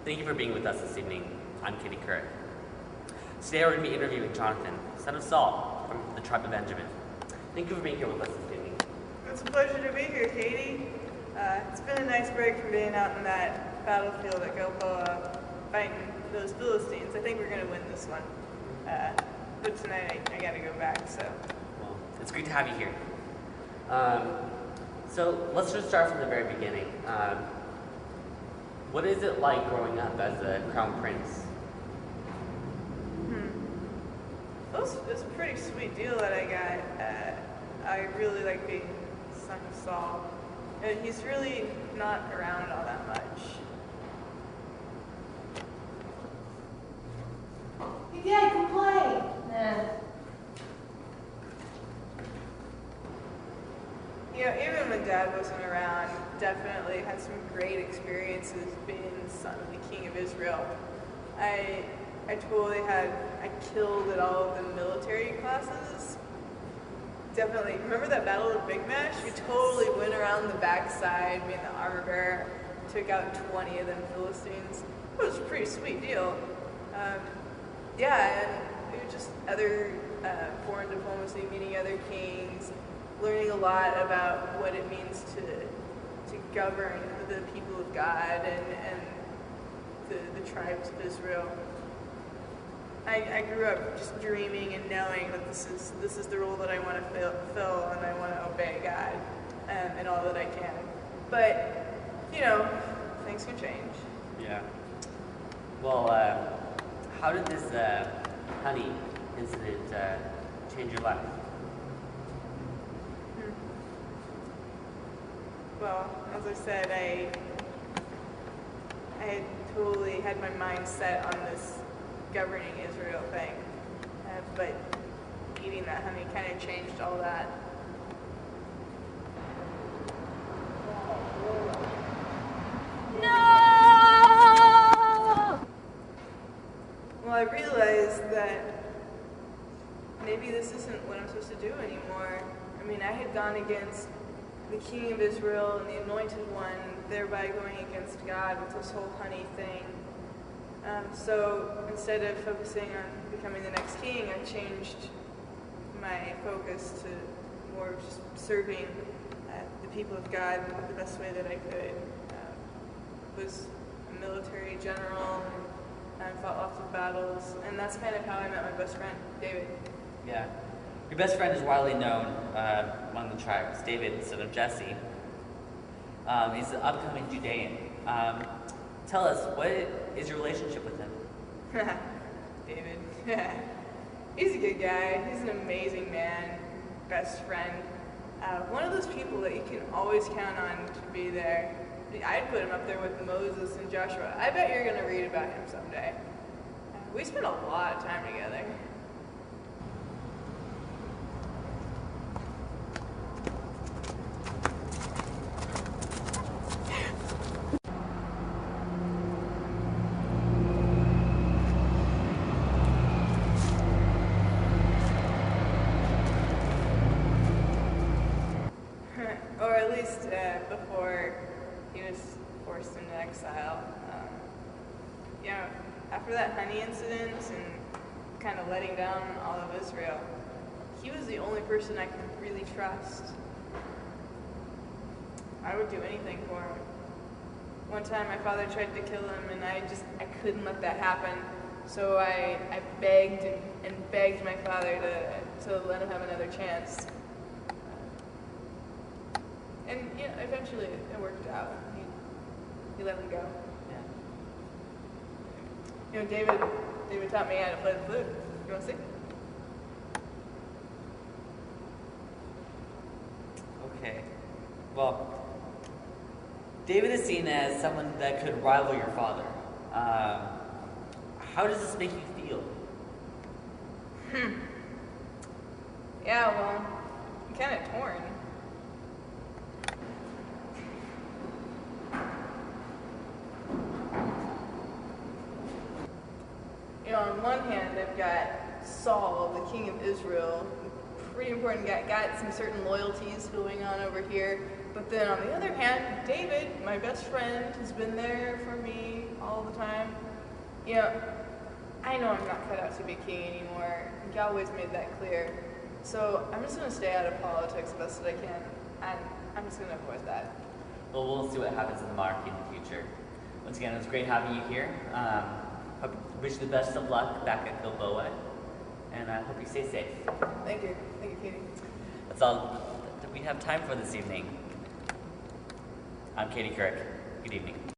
Thank you for being with us this evening. I'm Katie Couric. Today we're going to be interviewing Jonathan, son of Saul, from the tribe of Benjamin. Thank you for being here with us this evening. It's a pleasure to be here, Katie. It's been a nice break from being out in that battlefield at Gilboa fighting those Philistines. I think we're going to win this one. But tonight I got to go back, so. Well, it's great to have you here. So let's just start from the very beginning. What is it like growing up as a crown prince? It's a pretty sweet deal that I got. I really like being son of Saul. And he's really not around all that much. Hey, Dad, come play. Nah. You know, even when Dad wasn't around, definitely had some great experiences being the son of the King of Israel. I killed at all of the military classes. Definitely. Remember that battle of Big Mash? We totally went around the backside, me and the armor bearer, took out 20 of them Philistines. It was a pretty sweet deal. And it was just other foreign diplomacy, meeting other kings, learning a lot about what it means to govern the people of God and the tribes of Israel. I grew up just dreaming and knowing that this is the role that I want to fill, and I want to obey God in all that I can. But, you know, things can change. Yeah. Well, how did this honey incident change your life? Well, as I said, I had totally had my mind set on this governing Israel thing, but eating that honey kind of changed all that. No! Well, I realized that maybe this isn't what I'm supposed to do anymore. I mean, I had gone against the King of Israel and the Anointed One, thereby going against God with this whole honey thing. So instead of focusing on becoming the next king, I changed my focus to more of just serving the people of God the best way that I could. Was a military general and fought lots of battles, and that's kind of how I met my best friend, David. Yeah. Your best friend is widely known among the tribes, David, son of Jesse. He's an upcoming Judean. Tell us, what is your relationship with him? David. He's a good guy. He's an amazing man, best friend. One of those people that you can always count on to be there. I'd put him up there with Moses and Joshua. I bet you're going to read about him someday. We spent a lot of time together. Or at least before he was forced into exile. After that honey incident and kind of letting down all of Israel, he was the only person I could really trust. I would do anything for him. One time my father tried to kill him, and I couldn't let that happen. So I begged and begged my father to let him have another chance. And eventually it worked out. He let me go. Yeah. David taught me how to play the flute. You want to sing? Okay. Well, David is seen as someone that could rival your father. How does this make you feel? Yeah, well, I'm kind of torn. On one hand, I've got Saul, the king of Israel, pretty important guy, got some certain loyalties going on over here, But then on the other hand, David, my best friend, has been there for me all the time. You know, I know I'm not cut out to be king anymore. He always made that clear. So I'm just going to stay out of politics the best that I can, and I'm just going to avoid that. Well, we'll see what happens in the monarchy in the future. Once again, it was great having you here. Wish you the best of luck back at Gilboa, and I hope you stay safe. Thank you. Thank you, Katie. That's all that we have time for this evening. I'm Katie Couric. Good evening.